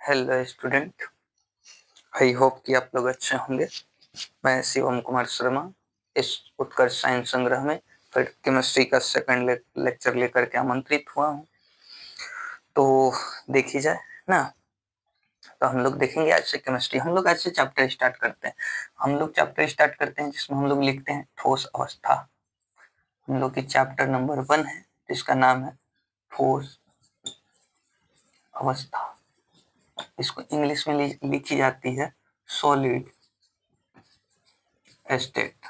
Hello student, I hope कि आप लोग अच्छे होंगे। मैं शिवम कुमार शर्मा इस उत्कर्ष साइंस संग्रह में फिर केमिस्ट्री का सेकंड लेक्चर लेकर के आमंत्रित हुआ हूँ। तो देखी जाए ना, तो हम लोग देखेंगे आज से केमिस्ट्री। हम लोग आज से चैप्टर स्टार्ट करते हैं। जिसमें हम लोग लिखते हैं ठोस अवस्था। हम लोग की चैप्टर नंबर 1 है जिसका नाम है ठोस अवस्था। इसको इंग्लिश में लिखी जाती है सॉलिड स्टेट।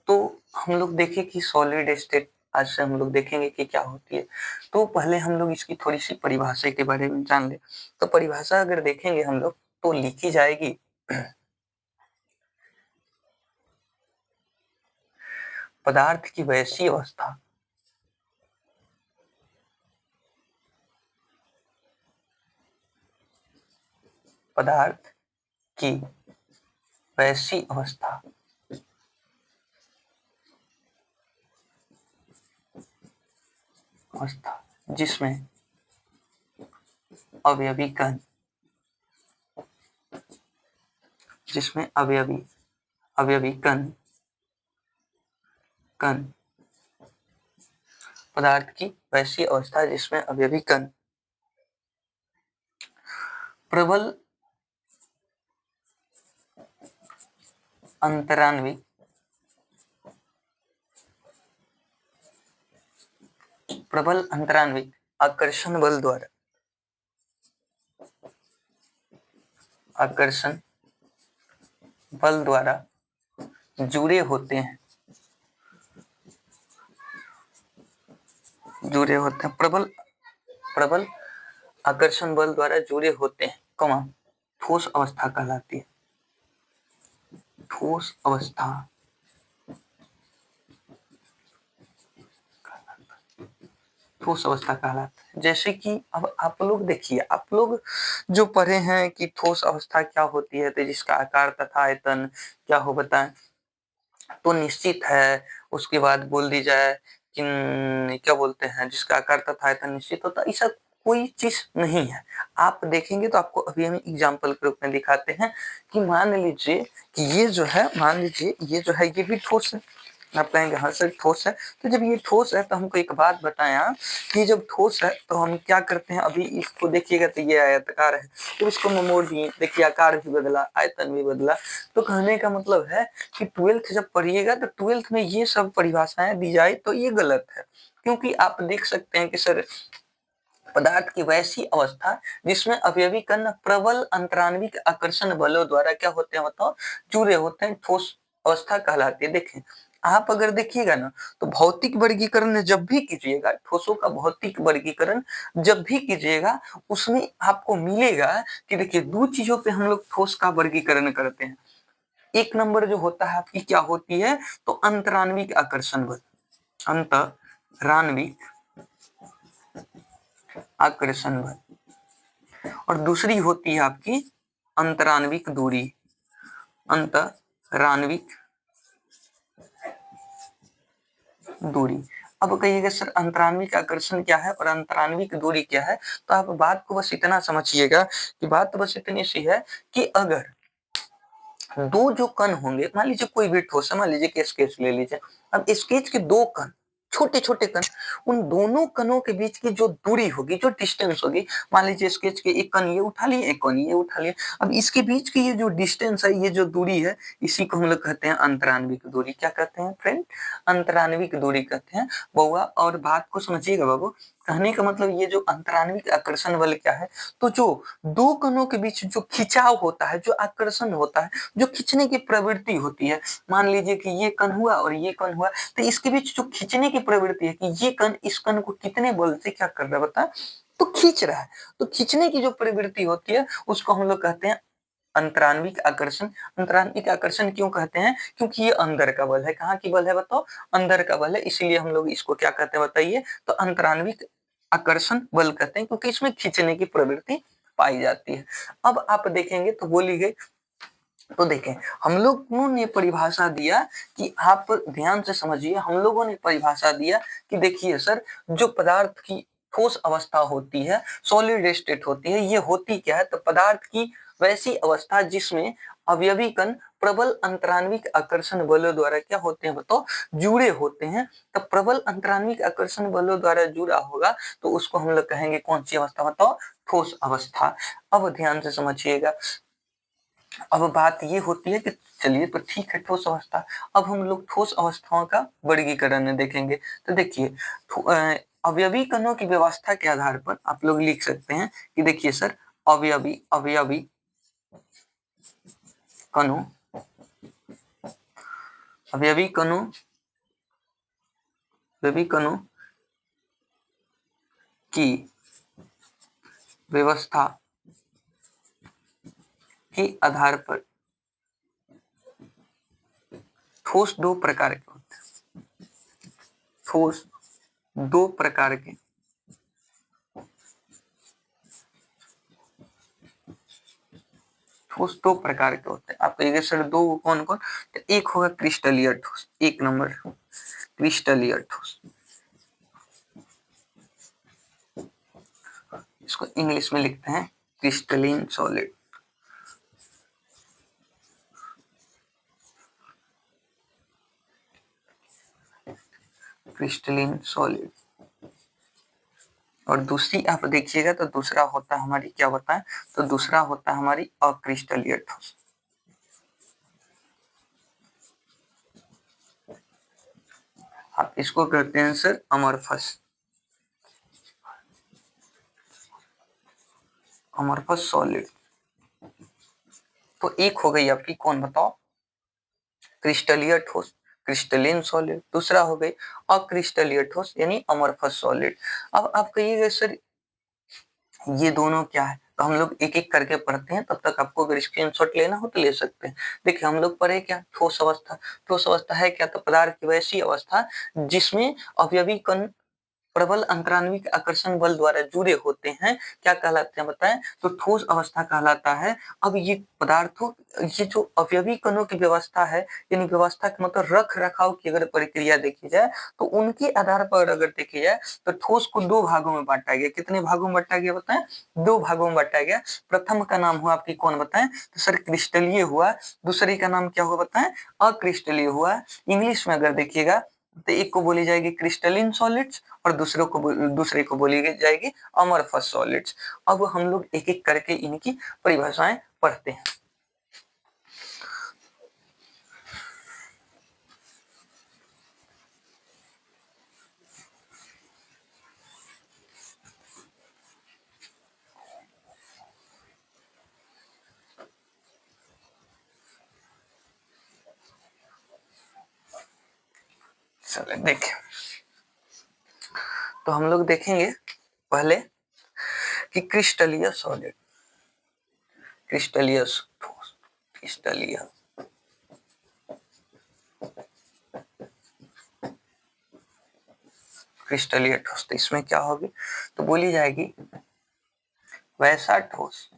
तो हम लोग देखें कि सॉलिड स्टेट आज से हम लोग देखेंगे कि क्या होती है। तो पहले हम लोग इसकी थोड़ी सी परिभाषा के बारे में जान ले। तो परिभाषा अगर देखेंगे हम लोग तो लिखी जाएगी पदार्थ की वैसी अवस्था पदार्थ की वैसी अवस्था जिसमें अवयवी कण अवयवी कण पदार्थ की वैसी अवस्था जिसमें अवयवी कण प्रबल अंतरान्विक आकर्षण बल द्वारा जुड़े होते हैं प्रबल आकर्षण बल द्वारा जुड़े होते हैं, ठोस अवस्था कहलाती है। ठोस अवस्था कहलाता है। जैसे कि अब आप लोग देखिए, आप लोग जो पढ़े हैं कि ठोस अवस्था क्या होती है, तो जिसका आकार तथा आयतन क्या हो बताएं, तो निश्चित है। उसके बाद बोल दी जाए कि क्या बोलते हैं, जिसका आकार तथा आयतन निश्चित होता है, ऐसा कोई चीज नहीं है। आप देखेंगे तो आपको अभी हम एग्जांपल के रूप में दिखाते हैं कि मान लीजिए कि ये जो है ये भी ठोस है। आप कहेंगे हाँ सर ठोस है। तो जब ये ठोस है तो हमको एक बात बताया कि जब ठोस है तो हम क्या करते हैं, अभी इसको देखिएगा तो ये आयताकार है, तो इसको हम मोड़ दिए, देखिए आकार भी बदला, आयतन भी बदला। तो कहने का मतलब है कि 12th जब पढ़िएगा तो 12th में ये सब परिभाषाएं दी जाए तो ये गलत है। क्योंकि आप देख सकते हैं कि सर पदार्थ की वैसी अवस्था जिसमें अवयवी कण प्रबल अंतरान्विक आकर्षण बलों द्वारा क्या होते हैं, बताओ, जुड़े होते हैं, ठोस अवस्था कहलाती है। देखें, आप अगर देखिएगा ना तो भौतिक वर्गीकरण जब भी कीजिएगा, ठोसों का भौतिक वर्गीकरण जब भी कीजिएगा, उसमें आपको मिलेगा कि देखिए दो चीजों पे हम लोग ठोस का वर्गीकरण करते हैं। एक नंबर जो होता है आपकी क्या होती है, तो अंतरान्विक आकर्षण बल, अंतरान्विक आकर्षण बल, और दूसरी होती है आपकी अंतरान्विक दूरी, अंतरान्विक दूरी। अब कहिएगा सर अंतरान्विक आकर्षण क्या है और अंतरान्विक दूरी क्या है, तो आप बात को बस इतना समझिएगा कि बात बस इतनी सी है कि अगर दो जो कण होंगे, मान लीजिए कोई भी ठोस है, मान लीजिए कि स्केच ले लीजिए। अब स्केच के दो कण, छोटे छोटे कण, उन दोनों कणों के बीच की जो दूरी होगी, जो डिस्टेंस होगी, मान लीजिए स्केच के एक कण ये उठा लिए, एक कण ये उठा लिए, अब इसके बीच की ये जो डिस्टेंस है, ये जो दूरी है, इसी को हम लोग कहते हैं अंतरान्विक दूरी। क्या कहते हैं फ्रेंड? अंतरान्विक दूरी कहते हैं बउआ। और बात को समझिएगा बाबू, कहने का मतलब ये जो अंतरान्विक आकर्षण बल क्या है, तो जो दो कणों के बीच जो खिंचाव होता है, जो आकर्षण होता है, जो खींचने की प्रवृत्ति होती है, मान लीजिए कि ये कण हुआ और ये कण हुआ, तो इसके बीच जो खींचने की प्रवृत्ति है कि ये कण इस कण को कितने बल से क्या कर रहा है, बता, तो खींच रहा है। तो खींचने की जो प्रवृत्ति होती है उसको हम लोग कहते हैं अंतरान्विक आकर्षण। अंतरान्विक आकर्षण क्यों कहते हैं? क्योंकि ये अंदर का बल है। कहाँ की बल है बताओ? अंदर का बल है, इसीलिए हम लोग इसको क्या कहते हैं बताइए, तो अंतरान्विक आकर्षण बल कहते हैं, क्योंकि इसमें खींचने की प्रवृत्ति पाई जाती है। अब आप देखेंगे तो बोली गई, तो देखें हम लोगों ने परिभाषा दिया कि आप ध्यान से समझिए, हम लोगों ने परिभाषा दिया कि देखिए सर, जो पदार्थ की ठोस अवस्था होती है, सॉलिड स्टेट होती है। ये होती क्या है? तो पदार्थ की वैसी अवस्था जिसमें अवयवी कण प्रबल अंतरान्विक आकर्षण बलों द्वारा क्या होते हैं बताओ? जुड़े होते हैं। तो प्रबल अंतरान्विक आकर्षण बलों द्वारा जुड़ा होगा तो उसको हम लोग कहेंगे कौन सी अवस्था बताओ? ठोस अवस्था। अब ध्यान से समझिएगा, अब बात ये होती है कि चलिए तो ठीक है ठोस अवस्था, अब हम लोग ठोस अवस्थाओं का वर्गीकरण देखेंगे। तो देखिए अवयवी कणों की व्यवस्था के आधार पर आप लोग लिख सकते हैं कि देखिए सर अवयवी अवयवी कणों अवयवी कणों अवयवी कणों की व्यवस्था के आधार पर ठोस दो प्रकार के होते हैं। ठोस दो प्रकार के ठोस दो प्रकार के होते हैं। आप कहिएगा सर दो कौन कौन? तो एक होगा क्रिस्टलीय ठोस, एक नंबर क्रिस्टलीय ठोस, इसको इंग्लिश में लिखते हैं क्रिस्टलीन सॉलिड। Crystalline solid. और दूसरी आप देखिएगा तो दूसरा होता है हमारी क्या होता है? तो दूसरा होता है हमारी अक्रिस्टलीय ठोस। आप इसको कहते हैं सर अमरफस, अमरफस सॉलिड। तो एक हो गई आपकी कौन बताओ? क्रिस्टलीय ठोस, क्रिस्टलीन सॉलिड। दूसरा हो गई अक्रिस्टलीय ठोस यानी अमरफस सॉलिड। अब आप कहिएगा सर ये दोनों क्या है? तो हम लोग एक एक करके पढ़ते हैं, तब तक आपको अगर स्क्रीनशॉट लेना हो तो ले सकते हैं। देखिए हम लोग पढ़े क्या? ठोस अवस्था। ठोस अवस्था है क्या? तो पदार्थ की वैसी अवस्था जिसमें अवयवी कण प्रबल अंतरान्विक आकर्षण बल द्वारा जुड़े होते हैं, क्या कहलाते हैं बताएं? तो ठोस अवस्था कहलाता है। अब ये पदार्थों, ये जो अवयवी कणों की व्यवस्था है, यानी व्यवस्था का मतलब रख रखाव की अगर प्रक्रिया देखी जाए तो उनके आधार पर अगर देखी जाए तो ठोस को दो भागों में बांटा गया। कितने भागों में बांटा गया बताएं? दो भागों में बांटा गया। प्रथम का नाम हुआ आपकी कौन बताएं? तो सर क्रिस्टलीय हुआ। दूसरे का नाम क्या हुआ बताएं? अक्रिस्टलीय हुआ। इंग्लिश में अगर देखिएगा तो एक को बोली जाएगी क्रिस्टलिन सॉलिड्स और दूसरे को बोली जाएगी अमरफस सॉलिड्स। अब हम लोग एक एक करके इनकी परिभाषाएं पढ़ते हैं। चलिए देखें, तो हम लोग देखेंगे पहले कि क्रिस्टलीय सॉलिड, क्रिस्टलीय ठोस, क्रिस्टलीय क्रिस्टलीय ठोस। तो इसमें क्या होगी? तो बोली जाएगी वैसा ठोस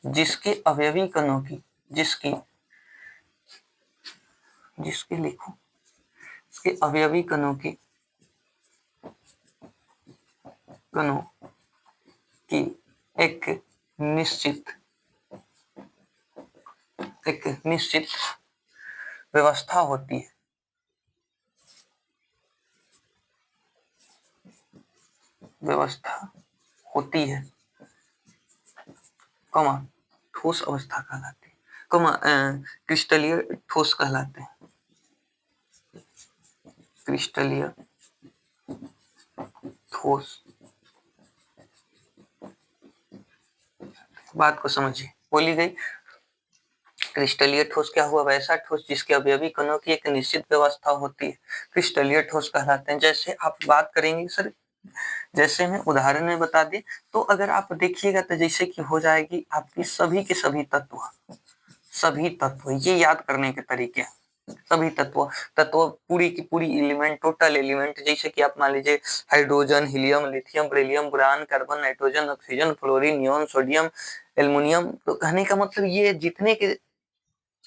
जिसके अवयवी कणों की जिसके लिखो इसके अवयवी कणों की एक निश्चित व्यवस्था होती है। कमा ठोस अवस्था कहलाती है, कमा क्रिस्टलीय ठोस कहलाते हैं। क्रिस्टलीय ठोस, बात को समझिए, बोली गई क्रिस्टलीय ठोस क्या हुआ? वैसा ठोस जिसके अवयवी कणों की एक निश्चित व्यवस्था होती है, क्रिस्टलीय ठोस कहलाते हैं। जैसे आप बात करेंगे सर, जैसे मैं उदाहरण में बता दी, तो अगर आप देखिएगा तो जैसे कि हो जाएगी आपकी सभी के सभी तत्व, ये याद करने के तरीके हैं। सभी तत्व पूरी की पूरी एलिमेंट, टोटल एलिमेंट, जैसे कि आप मान लीजिए hydrogen, helium, lithium, beryllium, boron, carbon, nitrogen, oxygen, fluorine, neon, sodium, aluminium. तो कहने का मतलब ये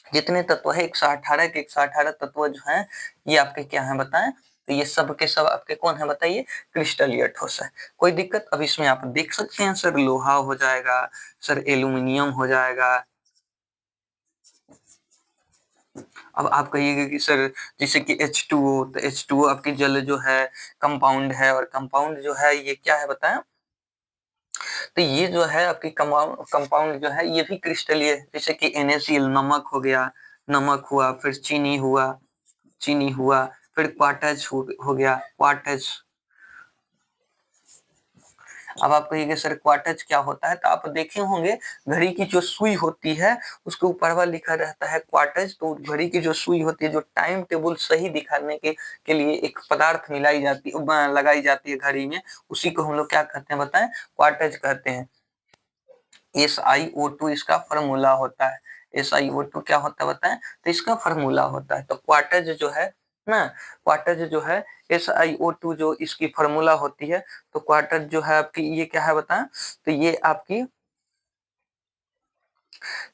जितने तत्व है 118 के 118 तत्व जो हैं ये आपके क्या हैं बताएं? तो ये सब के सब आपके कौन है बताइए, क्रिस्टलीय ठोस है। कोई दिक्कत? अब इसमें आप देख सकते हैं सर लोहा हो जाएगा, सर एल्यूमिनियम हो जाएगा। अब आप कहिएगा कि सर जैसे कि H2O, तो H2O आपकी जल जो है कंपाउंड है, और कंपाउंड जो है ये क्या है बताएं? तो ये जो है आपकी कंपाउंड जो है ये भी क्रिस्टलीय, जैसे कि NaCl नमक हो गया, नमक हुआ, फिर चीनी हुआ, फिर क्वार्टज हो गया, क्वार्टज। अब आप कहिएगा सर क्वार्टज क्या होता है? तो आप देखे होंगे घड़ी की जो सुई होती है उसके ऊपर वाला लिखा रहता है क्वार्टज। तो घड़ी की जो सुई होती है, जो टाइम टेबल सही दिखाने के लिए एक पदार्थ मिलाई जाती लगाई जाती है घड़ी में, उसी को हम लोग क्या कहते हैं बताएं? क्वार्टज कहते हैं। SiO2 इसका फॉर्मूला होता है। SiO2 क्या होता है बताएं? तो इसका फॉर्मूला होता है। तो क्वार्टज जो है ना, क्वार्टज जो है SiO2 जो इसकी फॉर्मूला होती है, तो क्वार्टज जो है आपकी ये क्या है बताएं? तो ये आपकी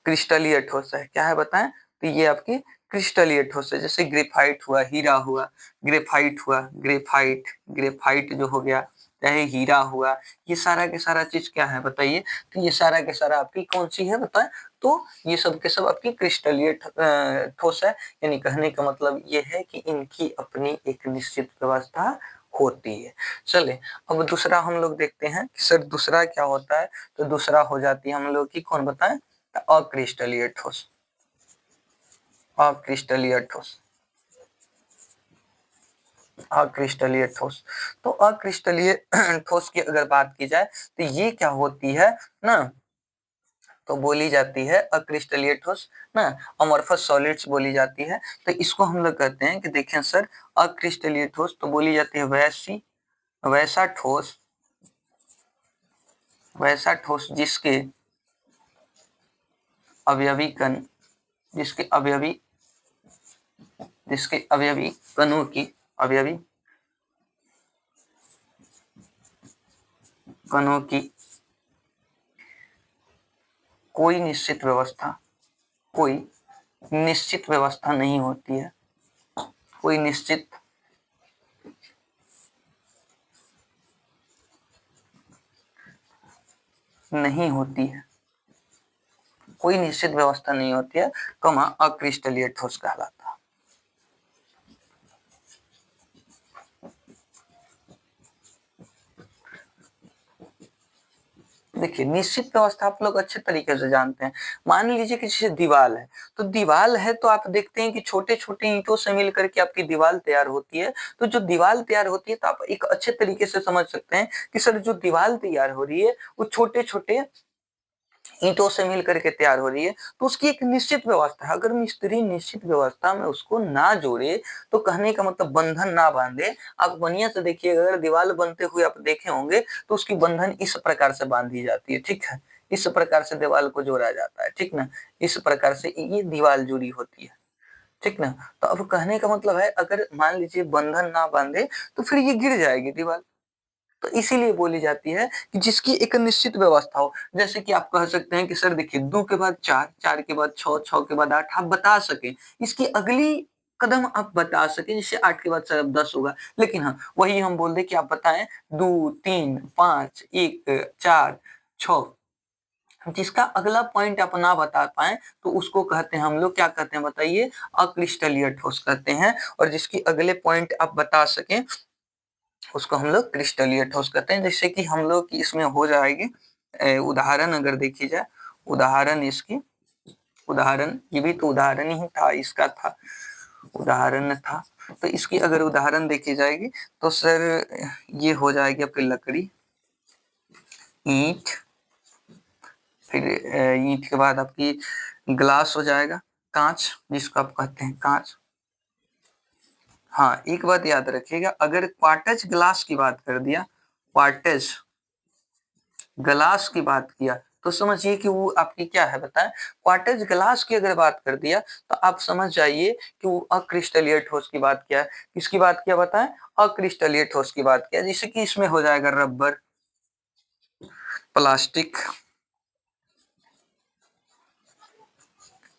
क्रिस्टलीय ठोस है। क्या है बताएं? तो ये आपकी क्रिस्टलीय ठोस है। जैसे ग्रेफाइट हुआ, हीरा हुआ, ग्रेफाइट हुआ, ग्रेफाइट जो हो गया, चाहे हीरा हुआ, ये सारा के सारा चीज क्या है बताइए? तो ये सारा के सारा आपकी कौन सी है बताएं? तो ये सब के सब आपकी क्रिस्टलीय ठोस है। यानी कहने का मतलब ये है कि इनकी अपनी एक निश्चित व्यवस्था होती है। चले अब दूसरा हम लोग देखते हैं कि सर दूसरा क्या होता है। तो दूसरा हो जाती है हम लोग की कौन बताएं? अक्रिस्टलीय ठोस। अक्रिस्टलीय ठोस, अक्रिस्टलीय ठोस। तो अक्रिस्टलीय ठोस की अगर बात की जाए तो ये क्या होती है ना, तो बोली जाती है अक्रिस्टलीय ठोस ना, अमorphous सॉलिड्स बोली जाती है। तो इसको हम लोग कहते हैं कि देखें सर अक्रिस्टलीय ठोस तो बोली जाती है वैसा ठोस अवयवी कण जिसके अवयवी कणों की कोई निश्चित व्यवस्था नहीं होती है, कोई निश्चित नहीं होती है, कोई निश्चित व्यवस्था नहीं होती है, अक्रिस्टलीय ठोस कहलाता है। देखिए निश्चित व्यवस्था आप लोग अच्छे तरीके से जानते हैं। मान लीजिए कि जैसे दीवार है, तो दीवार है तो आप देखते हैं कि छोटे छोटे ईंटों से मिलकर के आपकी दीवार तैयार होती है। तो जो दीवार तैयार होती है तो आप एक अच्छे तरीके से समझ सकते हैं कि सर जो दीवार तैयार हो रही है वो छोटे छोटे ईंटों से मिल करके तैयार हो रही है। तो उसकी एक निश्चित व्यवस्था है। अगर मिस्त्री निश्चित व्यवस्था में उसको ना जोड़े, तो कहने का मतलब बंधन ना बांधे। आप बढ़िया से देखिए, अगर दीवार बनते हुए आप देखे होंगे तो उसकी बंधन इस प्रकार से बांधी जाती है, ठीक है, इस प्रकार से दीवार को जोड़ा जाता है, ठीक ना, इस प्रकार से ये दीवार जुड़ी होती है, ठीक ना। तो अब कहने का मतलब है अगर मान लीजिए बंधन ना बांधे तो फिर ये गिर जाएगी दीवार। तो इसीलिए बोली जाती है कि जिसकी एक निश्चित व्यवस्था हो। जैसे कि आप कह सकते हैं कि सर देखिए 2 के बाद 4, 4 के बाद 6, 6 के बाद 8 आप बता सकें, इसकी अगली कदम आप बता सकें, जैसे 8 के बाद सर अब 10 होगा। लेकिन हाँ, वही हम बोल दें कि आप बताएं 2, 3, 5, 1, 4, 6, जिसका अगला पॉइंट आप ना बता पाए तो उसको कहते हैं हम लोग क्या कहते हैं बताइए? अक्रिस्टलीय ठोस कहते हैं। और जिसकी अगले पॉइंट आप बता सकें उसको हम लोग क्रिस्टलीय ठोस कहते हैं। जैसे कि हम लोग की इसमें हो जाएगी उदाहरण अगर देखी जाए, उदाहरण ये भी तो उदाहरण ही था, इसका था उदाहरण था। तो इसकी अगर उदाहरण देखी जाएगी तो सर ये हो जाएगी आपकी लकड़ी, ईंट, फिर ईंट के बाद आपकी ग्लास हो जाएगा, कांच जिसको आप कहते हैं कांच। हाँ एक बात याद रखिएगा, अगर क्वार्टज ग्लास की बात कर दिया, क्वार्टज ग्लास की बात किया तो समझिए कि वो आपकी क्या है बताएं? क्वार्टज ग्लास की अगर बात कर दिया तो आप समझ जाइए कि वो अक्रिस्टलीय ठोस की बात किया है। किसकी बात किया बताएं? अक्रिस्टलीय ठोस की बात किया। जैसे कि इसमें हो जाएगा रबर, प्लास्टिक,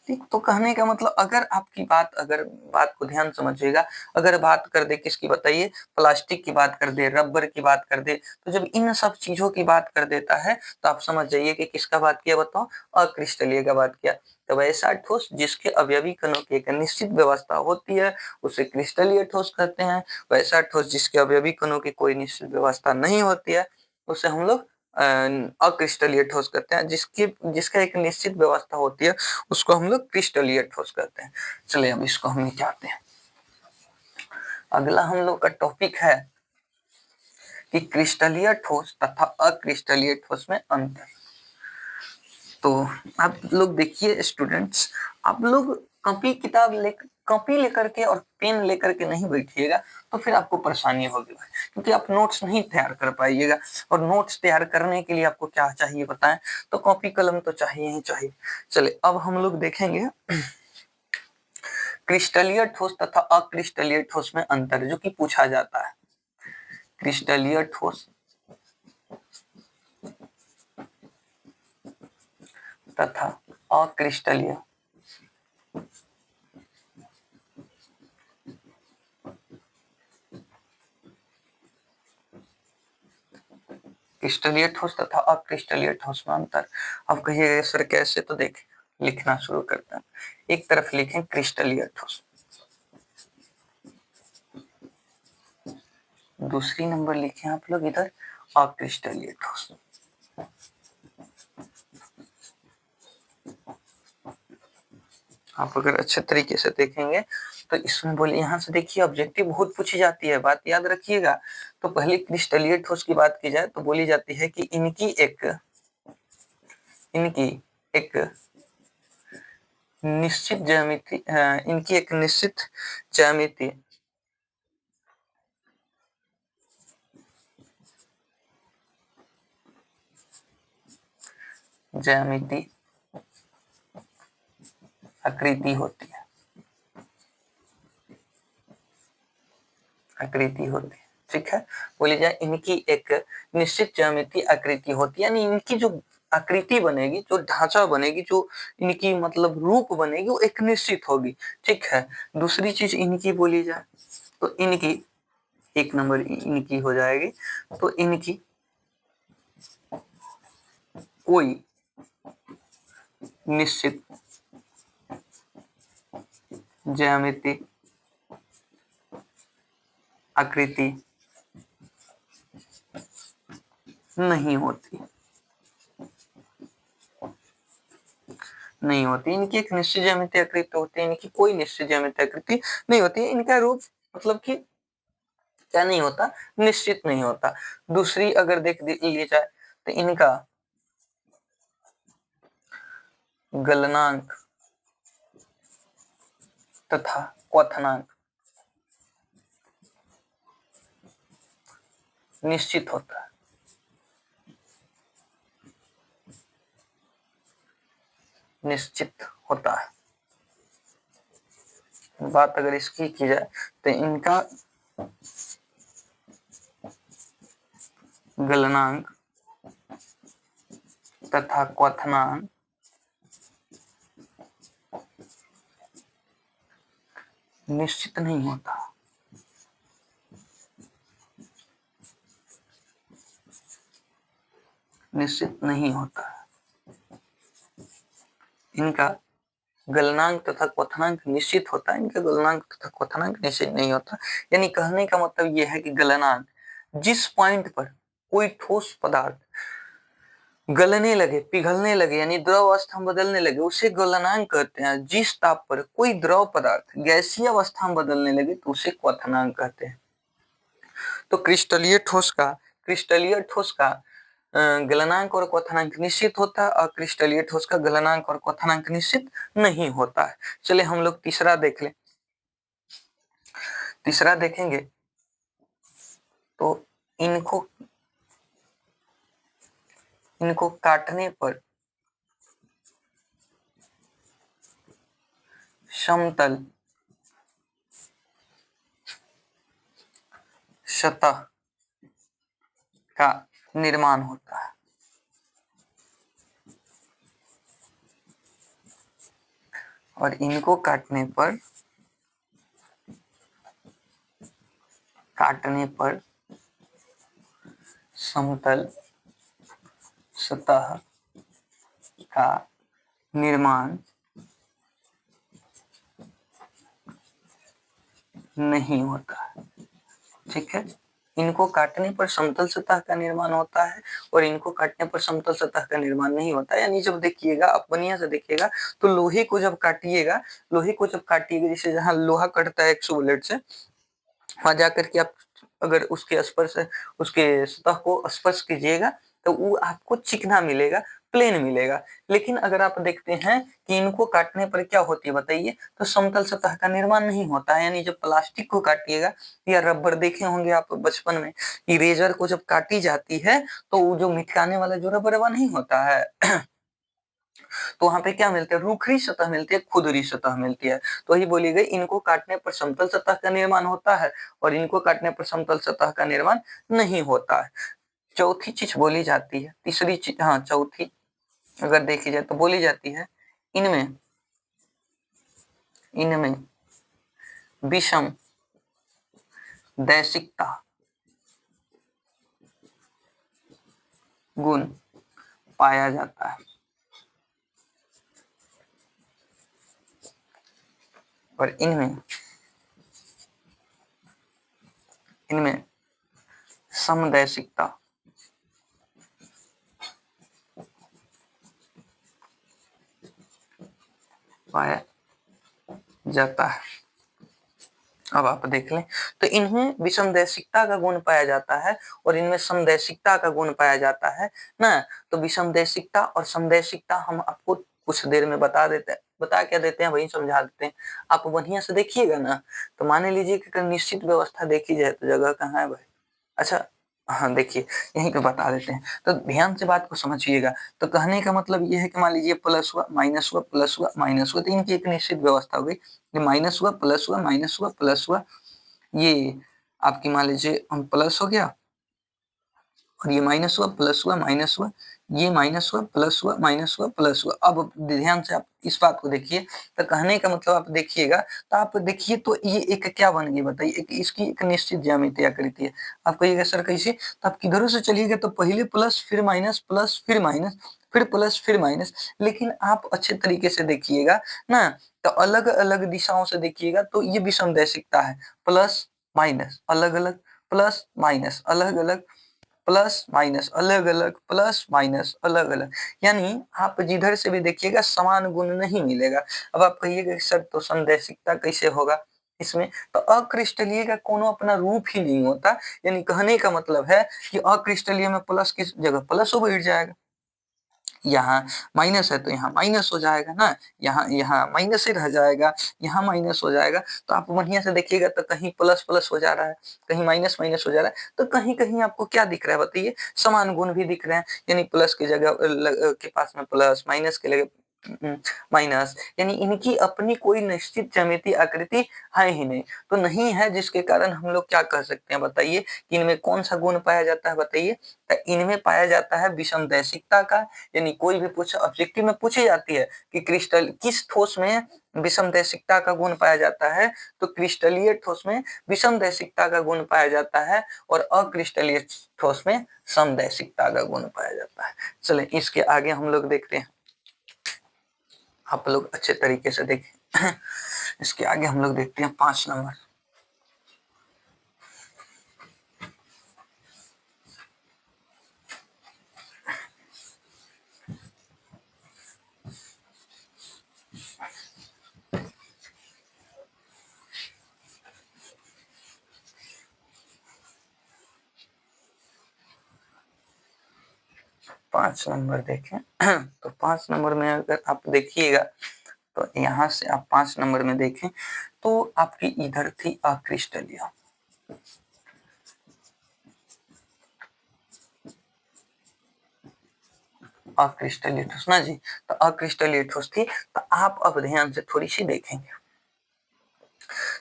ठीक, तो कहने का मतलब अगर बात को ध्यान समझिएगा, अगर बात कर दे किसकी बताइए, प्लास्टिक की बात कर दे, रबर की बात कर दे, तो जब इन सब चीजों की बात कर देता है तो आप समझ जाइए कि किसका बात किया, बताओ, अक्रिस्टलीय का बात किया। तो ऐसा ठोस जिसके अवयवी कणों की एक निश्चित व्यवस्था होती है उसे क्रिस्टलीय ठोस कहते हैं। वैसा ठोस जिसके अवयवी कणों की कोई निश्चित व्यवस्था नहीं होती है उसे हम लोग अक्रिस्टलीय ठोस कहते हैं। जिसका एक निश्चित व्यवस्था होती है उसको हम लोग क्रिस्टलीय ठोस कहते हैं। चलिए अब इसको हम मिटाते हैं। अगला हम लोग का टॉपिक है कि क्रिस्टलीय ठोस तथा अक्रिस्टलीय ठोस में अंतर। तो आप लोग देखिए स्टूडेंट्स, आप लोग कॉपी लेकर के और पेन लेकर के नहीं बैठिएगा तो फिर आपको परेशानी होगी, क्योंकि आप नोट्स नहीं तैयार कर पाइएगा। और नोट्स तैयार करने के लिए आपको क्या चाहिए बताएं, तो कॉपी कलम तो चाहिए ही चाहिए। चलिए अब हम लोग देखेंगे क्रिस्टलीय ठोस तथा अक्रिस्टलीय ठोस में अंतर, जो कि पूछा जाता है। क्रिस्टलीय ठोस तथा अक्रिस्टलीय क्रिस्टलीय ठोस तथा अक्रिस्टलीय ठोस में अंतर। अब कहिए सर कैसे, तो देख लिखना शुरू करते हैं। एक तरफ लिखें क्रिस्टलीय ठोस, दूसरी नंबर लिखें आप लोग इधर अक्रिस्टलीय ठोस। आप अगर अच्छे तरीके से देखेंगे तो इसमें बोले, यहाँ से देखिए ऑब्जेक्टिव बहुत पूछी जाती है, बात याद रखिएगा। तो पहले क्रिस्टलीय ठोस की बात की जाए तो बोली जाती है कि इनकी एक निश्चित ज्यामिति इनकी एक निश्चित ज्यामिति आकृति होती है, ठीक है। बोली जाए इनकी एक निश्चित ज्यामिति आकृति होती है, यानी इनकी जो आकृति बनेगी, जो ढांचा बनेगी, जो इनकी मतलब रूप बनेगी वो एक निश्चित होगी, ठीक है। दूसरी चीज इनकी बोली जाए तो इनकी एक नंबर इनकी हो जाएगी, तो इनकी कोई निश्चित ज्यामिति आकृति नहीं होती, इनकी एक निश्चित ज्यामितीय आकृति होती है, इनकी कोई निश्चित ज्यामितीय आकृति नहीं होती है। इनका रूप मतलब कि क्या नहीं होता, निश्चित नहीं होता। दूसरी अगर देख ली जाए तो इनका गलनांक तथा क्वथनांक निश्चित होता है, बात अगर इसकी की जाए तो इनका गलनांक तथा क्वथनांक निश्चित नहीं होता, इनका गलनांक तथा क्वथनांक निश्चित होता है, इनका गलनांक तथा क्वथनांक निश्चित नहीं होता। यानी कहने का मतलब यह है कि गलनांक जिस पॉइंट पर कोई ठोस पदार्थ गलने लगे, पिघलने लगे, यानी द्रव अवस्था में बदलने लगे, उसे गलनांक कहते हैं। जिस ताप पर कोई द्रव पदार्थ गैसीय अवस्था में बदलने लगे तो उसे क्वथनांक कहते हैं। तो क्रिस्टलीय ठोस का गलनांक और क्वथनांक निश्चित होता है और क्रिस्टलीय ठोस का गलनांक और क्वथनांक निश्चित नहीं होता है। चलिए हम लोग तीसरा देख लें। तीसरा देखेंगे तो इनको काटने पर समतल सतह का निर्माण होता है। और इनको काटने पर समतल सतह का निर्माण नहीं होता। ठीक है, इनको काटने पर समतल सतह का निर्माण होता है और इनको काटने पर समतल सतह का निर्माण नहीं होता है। यानी जब देखिएगा, आप बढ़िया से देखिएगा, तो लोहे को जब काटिएगा, जैसे जहां लोहा कटता है 100 ब्लेड से, वहां जाकर के आप अगर उसके स्पर्श, उसके सतह को स्पर्श कीजिएगा तो वो आपको चिकना मिलेगा, प्लेन मिलेगा। लेकिन अगर आप देखते हैं कि इनको काटने पर क्या होती है बताइए, तो समतल सतह का निर्माण नहीं होता है। यानी जब प्लास्टिक को काटिएगा या रबर, देखे होंगे आप बचपन में, इरेजर को जब काटी जाती है तो वो जो मिटकाने वाला जो रबर नहीं होता है तो वहां पे क्या मिलता है, रूखरी सतह मिलती है, खुरदरी सतह मिलती है। तो वही बोली गई, इनको काटने पर समतल सतह का निर्माण होता है और इनको काटने पर समतल सतह का निर्माण नहीं होता है। चौथी चीज बोली जाती है, तीसरी चीज, हाँ चौथी अगर देखी जाए तो बोली जाती है, इनमें इनमें विषम दैशिकता गुण पाया जाता है। और इनमें समदैशिकता पाया जाता है। अब आप देख लें, तो इनमें विषमदैशिकता का गुण पाया जाता है और इनमें समदैशिकता का गुण पाया जाता है ना। तो विषमदैशिकता और समदैशिकता हम आपको कुछ देर में बता देते हैं, बता क्या देते हैं वही समझा देते हैं। आप बढ़िया से देखिएगा ना, तो मान लीजिए कि निश्चित व्यवस्था देखी जाए तो जगह कहाँ है भाई। अच्छा, हाँ देखिए, यहीं पे बता देते हैं, तो ध्यान से बात को समझिएगा। तो कहने का मतलब ये है कि मान लीजिए प्लस हुआ, माइनस हुआ, प्लस हुआ, माइनस हुआ, तो इनकी एक निश्चित व्यवस्था हो गई। ये माइनस हुआ, प्लस हुआ, माइनस हुआ, प्लस हुआ, ये आपकी मान लीजिए हम प्लस हो गया, और ये माइनस हुआ, प्लस हुआ, माइनस हुआ, ये माइनस हुआ, प्लस हुआ, माइनस हुआ, प्लस हुआ। अब ध्यान से आप इस बात को देखिए, तो कहने का मतलब आप देखिएगा, तो आप देखिए तो ये एक क्या बन गई बताइए, एक इसकी एक निश्चित ज्यामितीय आकृति है। आप कहिएगा सर कैसे, तो आप किधरों से चलिएगा तो पहले प्लस, फिर माइनस, प्लस फिर माइनस, फिर प्लस फिर माइनस। लेकिन आप अच्छे तरीके से देखिएगा ना, तो अलग अलग दिशाओं से देखिएगा तो ये विषमदैशिकता है, प्लस माइनस अलग अलग, प्लस माइनस अलग अलग, प्लस माइनस अलग अलग, प्लस माइनस अलग अलग। यानी आप जिधर से भी देखिएगा समान गुण नहीं मिलेगा। अब आप कहिएगा सर तो समदैशिकता कैसे होगा इसमें, तो अक्रिस्टलीय का कोनो अपना रूप ही नहीं होता। यानी कहने का मतलब है कि अक्रिस्टलीय में प्लस की जगह प्लस हो बैठ जाएगा, यहाँ माइनस है तो यहाँ माइनस हो जाएगा ना, यहाँ यहाँ माइनस ही रह जाएगा, यहाँ माइनस हो जाएगा। तो आप बढ़िया से देखिएगा तो कहीं प्लस प्लस हो जा रहा है, कहीं माइनस माइनस हो जा रहा है, तो कहीं कहीं आपको क्या दिख रहा है बताइए, समान गुण भी दिख रहे हैं। यानी प्लस की जगह के पास में प्लस, माइनस के लगे माइनस, यानी इनकी अपनी कोई निश्चित ज्यामितीय आकृति है ही नहीं। तो नहीं है, जिसके कारण हम लोग क्या कह सकते हैं बताइए कि इनमें कौन सा गुण पाया जाता है बताइए, तो इनमें पाया जाता है विषमदैशिकता का। यानी कोई भी पूछा, ऑब्जेक्टिव में पूछी जाती है कि क्रिस्टल किस ठोस में विषमदैशिकता का गुण पाया जाता है, तो क्रिस्टलीय ठोस में विषमदैशिकता का गुण पाया जाता है और अक्रिस्टलीय ठोस में समदैशिकता का गुण पाया जाता है। चले इसके आगे हम लोग देखते हैं, आप लोग अच्छे तरीके से देखें। इसके आगे हम लोग देखते हैं 5 नंबर। पांच नंबर देखें, तो 5 नंबर में अगर आप देखिएगा, तो यहाँ से आप 5 नंबर में देखें तो आपकी इधर थी अक्रिस्टलीय, अक्रिस्टलीय ठोस ना जी, तो अक्रिस्टलीय ठोस थी। तो आप अब ध्यान से थोड़ी सी देखेंगे,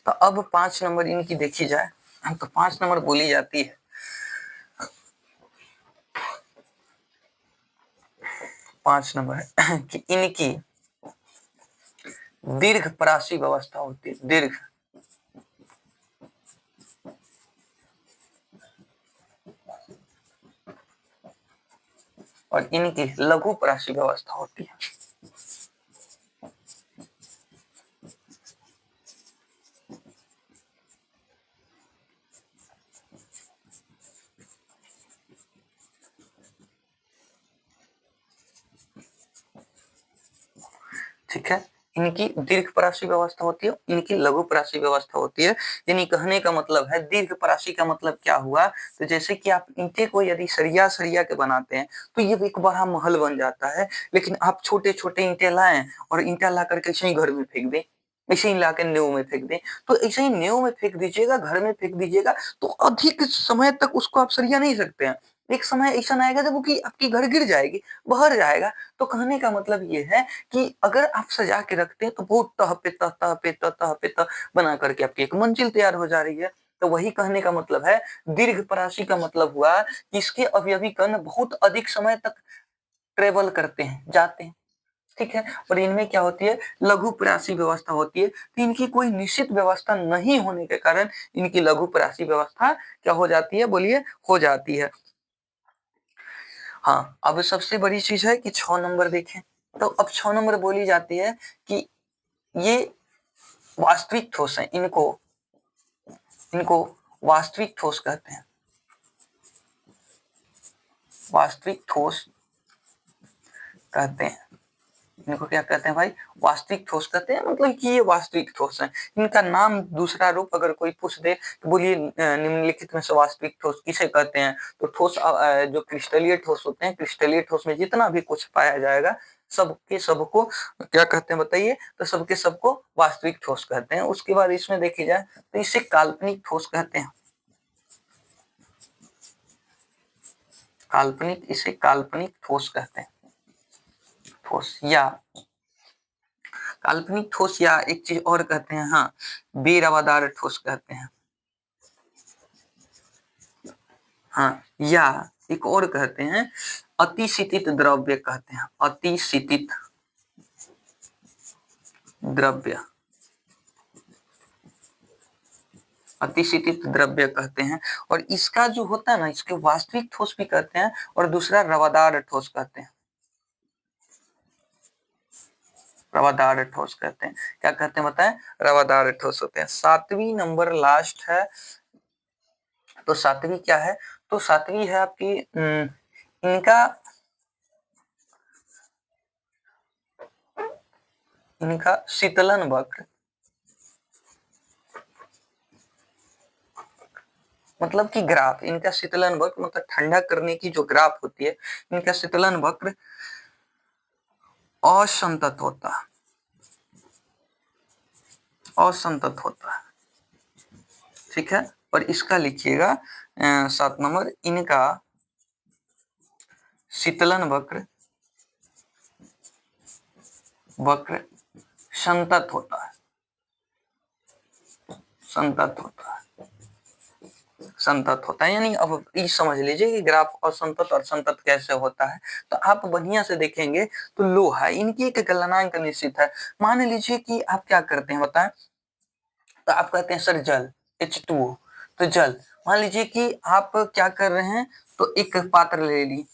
तो अब 5 नंबर इनकी देखी जाए, तो 5 नंबर बोली जाती है, 5 नंबर कि इनकी दीर्घ परासी व्यवस्था होती है, दीर्घ और इनकी लघु परासी व्यवस्था होती है। ठीक है, इनकी दीर्घ परासी व्यवस्था होती है, इनकी लघु परासी व्यवस्था होती है। यानी कहने का मतलब है, दीर्घ परासी का मतलब क्या हुआ, तो जैसे कि आप ईंटे को यदि सरिया सरिया के बनाते हैं तो ये एक बड़ा महल बन जाता है, लेकिन आप छोटे छोटे ईंटे लाएं और ईंटा ला करके ऐसे ही घर में फेंक दें, ऐसे ही लाकर नींव में फेंक दें, तो ऐसे ही नींव में फेंक दीजिएगा, घर में फेंक दीजिएगा, तो अधिक समय तक उसको आप सरिया नहीं सकते हैं। एक समय ऐसा आएगा जब कि आपकी घर गिर जाएगी, बहर जाएगा। तो कहने का मतलब ये है कि अगर आप सजा के रखते हैं तो बहुत तह पे तह, तह पे तह, तह पे तह बना करके आपकी एक मंजिल तैयार हो जा रही है। तो वही कहने का मतलब है, दीर्घ परासी का मतलब हुआ कि इसके अवयवी कण बहुत अधिक समय तक ट्रेवल करते हैं, जाते हैं। ठीक है, और इनमें क्या होती है, लघु परासी व्यवस्था होती है। तो इनकी कोई निश्चित व्यवस्था नहीं होने के कारण इनकी लघु परासी व्यवस्था क्या हो जाती है, बोलिए, हो जाती है। हाँ, अब सबसे बड़ी चीज है कि 6 नंबर देखें। तो अब 6 नंबर बोली जाती है कि ये वास्तविक ठोस है, इनको इनको वास्तविक ठोस कहते हैं। वास्तविक ठोस कहते हैं, इनको क्या कहते हैं भाई, वास्तविक ठोस कहते हैं। मतलब कि ये वास्तविक ठोस है। इनका नाम दूसरा रूप अगर कोई पूछ दे तो बोलिए निम्नलिखित में से वास्तविक ठोस किसे कहते हैं, तो ठोस जो क्रिस्टलीय ठोस होते हैं, क्रिस्टलीय ठोस में जितना भी कुछ पाया जाएगा सबके सबको क्या कहते हैं बताइए, तो सबके सबको वास्तविक ठोस कहते हैं। उसके बाद इसमें देखी जाए तो इसे काल्पनिक ठोस कहते हैं। इसे काल्पनिक ठोस कहते हैं। ठोस या काल्पनिक ठोस, या एक चीज और कहते हैं, हाँ, बेरवादार ठोस कहते हैं। हाँ, या एक और कहते हैं अतिशीतित द्रव्य कहते हैं। अतिशीतित द्रव्य, अतिशीतित द्रव्य कहते हैं। और इसका जो होता है ना, इसके वास्तविक ठोस भी कहते हैं और दूसरा रवादार ठोस कहते हैं। रवादार ठोस कहते हैं, क्या कहते हैं बताएं, रवादार ठोस होते हैं। 7वीं नंबर लास्ट है, तो 7वीं क्या है, तो 7वीं है आपकी इनका इनका शीतलन वक्र, मतलब कि ग्राफ, इनका शीतलन वक्र मतलब ठंडा करने की जो ग्राफ होती है, इनका शीतलन वक्र असंतत होता है, असंतत होता है। ठीक है, और इसका लिखिएगा 7 नंबर, इनका शीतलन वक्र संतत होता है, संतत होता है, संतत होता है। यानी अब ये समझ लीजिए कि ग्राफ असंतत और संतत कैसे होता है। तो आप बढ़िया से देखेंगे तो लोहा, इनकी एक गलनांक निश्चित है। मान लीजिए कि आप क्या करते हैं बताएं, तो आप कहते हैं सर जल H2O, तो जल, मान लीजिए कि आप क्या कर रहे हैं, तो एक पात्र ले ली,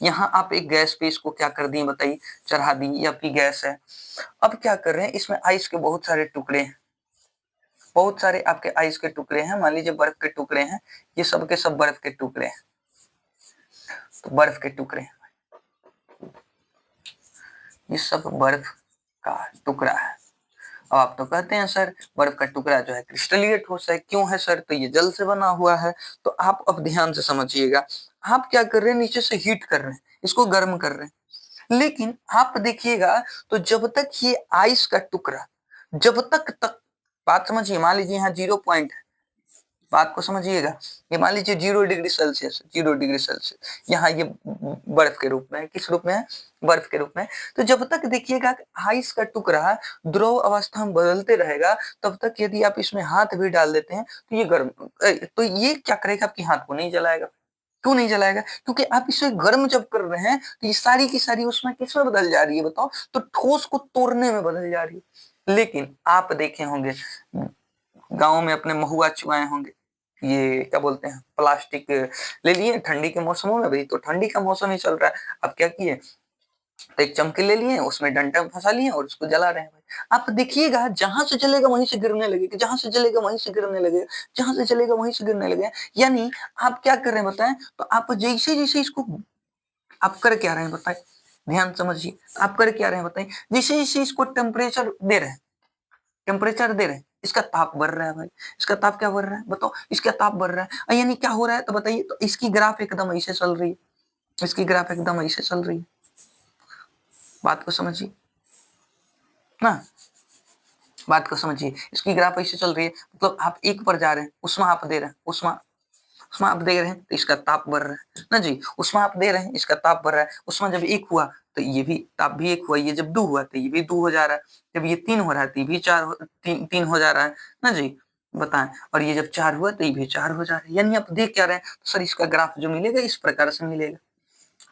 यहाँ आप एक गैस पे इसको क्या कर दिए बताइए, चढ़ा दी, या आपकी गैस है। अब क्या कर रहे हैं, इसमें आइस के बहुत सारे टुकड़े हैं, बहुत सारे आपके आइस के टुकड़े हैं, मान लीजिए बर्फ के टुकड़े हैं, ये सब के सब बर्फ के टुकड़े हैं। तो बर्फ के टुकड़े, ये सब बर्फ का टुकड़ा है। अब आप तो कहते हैं सर बर्फ का टुकड़ा जो है क्रिस्टलीय ठोस है, क्यों है सर, तो ये जल से बना हुआ है। तो आप अब ध्यान से समझिएगा, आप क्या कर रहे हैं, नीचे से हीट कर रहे हैं, इसको गर्म कर रहे हैं, लेकिन आप देखिएगा तो जब तक ये आइस का टुकड़ा, जब तक बात समझिए, मान लीजिए यहाँ 0 पॉइंट है, बात को समझिएगा, ये मान लीजिए 0 डिग्री सेल्सियस, 0 डिग्री सेल्सियस, यहाँ ये बर्फ के रूप में है, किस रूप में है, बर्फ के रूप में। तो जब तक देखिएगा आइस का टुकड़ा द्रव अवस्था में बदलते रहेगा, तब तक यदि आप इसमें हाथ भी डाल देते हैं तो ये गर्म, तो ये क्या करेगा, आपके हाथ को नहीं जलाएगा। क्यों नहीं जलाएगा, क्योंकि आप इसे गर्म जब कर रहे हैं तो ये सारी की सारी उसमें किसमें बदल जा रही है बताओ, तो ठोस को तोड़ने में बदल जा रही है। लेकिन आप देखे होंगे गाँव में अपने महुआ चुआए होंगे, ये क्या बोलते हैं प्लास्टिक ले लिए ठंडी के मौसमों में, भाई तो ठंडी का मौसम ही चल रहा है, अब क्या किए तो एक चमकी ले लिए, उसमें डंडा फंसा लिए और उसको जला रहे हैं भाई। आप देखिएगा जहां से जलेगा वहीं से गिरने लगेगा, जहां से जलेगा वहीं से गिरने लगेगा, जहां से जलेगा वहीं से गिरने लगेगा। यानी आप क्या कर रहे हैं बताएं, तो आप जैसे जैसे इसको आप कर क्या रहे हैं बताएं, ध्यान समझिए, आप कर क्या रहे हैं बताएं, जैसे जैसे इसको टेम्परेचर दे रहे हैं, टेम्परेचर दे रहे हैं, इसका ताप बढ़ रहा है भाई, इसका ताप क्या बढ़ रहा है बताओ, इसका ताप बढ़ रहा है, यानी क्या हो रहा है तो बताइए, तो इसकी ग्राफ एकदम ऐसे चल रही है, इसकी ग्राफ एकदम ऐसे चल रही है, बात को समझिए ना, बात को समझिए, इसकी ग्राफ ऐसे चल रही है, मतलब आप एक पर जा रहे हैं, उष्मा आप दे रहे हैं, उष्मा उष्मा आप दे रहे हैं तो इसका ताप बढ़ रहा है ना जी, उष्मा आप दे रहे हैं इसका ताप बढ़ रहा है, उष्मा जब एक हुआ तो ये भी ताप भी एक हुआ, ये जब दो हुआ तो ये भी दो हो जा रहा है, जब ये तीन हो रहा है तो ये भी तीन हो जा रहा है ना जी, बताएं, और ये जब चार हुआ तो ये भी चार हो जा रहा है, यानी आप देख क्या रहे हैं, तो सर इसका ग्राफ जो मिलेगा इस प्रकार से मिलेगा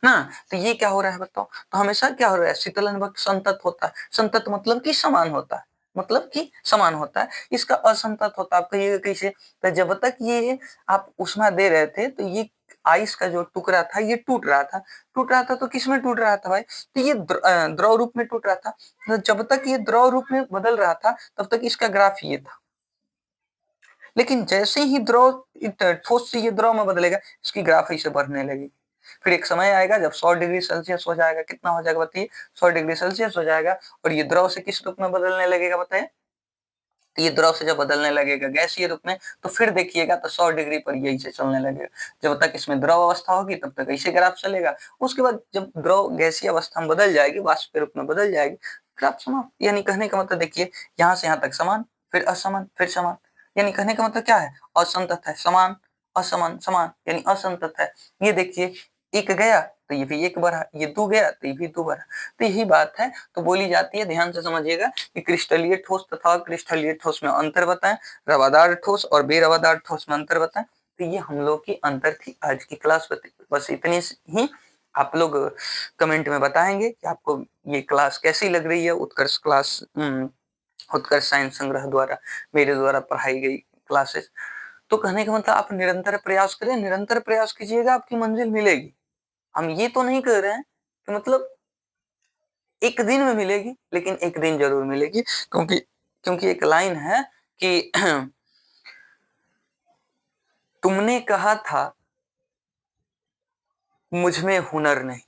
ना, तो ये क्या हो रहा है बताओ, तो हमेशा क्या हो रहा है, शीतलन वक्त संतत होता है, संतत मतलब कि समान होता है, मतलब कि समान होता है, इसका असंतत होता है, आप कहिएगा कैसे, तो जब तक ये आप उष्मा दे रहे थे तो ये आइस का जो टुकड़ा था ये टूट रहा था तो किस में टूट रहा था भाई, तो ये द्रव रूप में टूट रहा था, तो जब तक ये द्रव रूप में बदल रहा था तब तक इसका ग्राफ ये था, लेकिन जैसे ही द्रव ठोस से ये द्रव में बदलेगा इसकी ग्राफ ऐसे बढ़ने लगेगी, फिर एक समय आएगा जब 100 डिग्री सेल्सियस हो जाएगा, कितना हो जाएगा बताइए, 100 डिग्री सेल्सियस हो जाएगा, और ये द्रव से किस रूप में बदलने लगेगा बताइए, तो ये द्रव से जब बदलने लगेगा गैसीय रूप में, तो फिर देखिएगा तो 100 डिग्री पर यही से चलने लगेगा, जब तक इसमें द्रव अवस्था होगी तब तक ऐसे ग्राफ चलेगा, उसके बाद जब द्रव गैसीय अवस्था में बदल जाएगी, वाष्प के रूप में बदल जाएगी, ग्राफ समाप्त, यानी कहने का मतलब देखिए यहाँ से यहाँ तक समान, फिर असमान, फिर समान, यानी कहने का मतलब क्या है, असंतत है, समान असमान समान यानी असंतत है, ये देखिए एक गया तो ये भी एक बढ़ा, ये दो गया तो ये भी दो बढ़ा, तो यही बात है, तो बोली जाती है, ध्यान से समझिएगा कि क्रिस्टलीय ठोस तथा क्रिस्टलीय ठोस में अंतर बताएं, रवादार ठोस और बेरवादार ठोस में अंतर बताएं, तो ये हम लोग की अंतर थी आज की क्लास, बस इतनी ही, आप लोग कमेंट में बताएंगे कि आपको ये क्लास कैसी लग रही है, उत्कर्ष क्लास, उत्कर्ष साइंस संग्रह द्वारा मेरे द्वारा पढ़ाई गई क्लासेस, तो कहने का मतलब आप निरंतर प्रयास करें, निरंतर प्रयास कीजिएगा आपकी मंजिल मिलेगी, हम ये तो नहीं कह रहे हैं कि मतलब एक दिन में मिलेगी, लेकिन एक दिन जरूर मिलेगी, क्योंकि क्योंकि एक लाइन है कि तुमने कहा था मुझ में हुनर नहीं,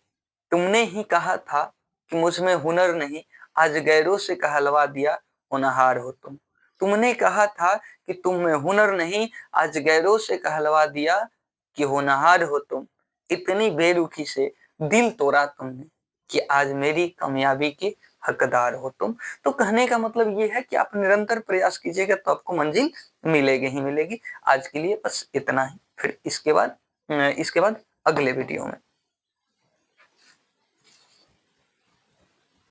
तुमने ही कहा था कि मुझ में हुनर नहीं, आज गैरों से कहलवा दिया होनहार हो तुम, तुमने कहा था कि तुम में हुनर नहीं, आज गैरों से कहलवा दिया कि होनहार हो तुम, इतनी बेरुखी से दिल तोड़ा तुमने कि आज मेरी कामयाबी के हकदार हो तुम, तो कहने का मतलब ये है कि आप निरंतर प्रयास कीजिएगा तो आपको मंजिल मिलेगी ही मिलेगी। आज के लिए बस इतना ही, फिर इसके बाद अगले वीडियो में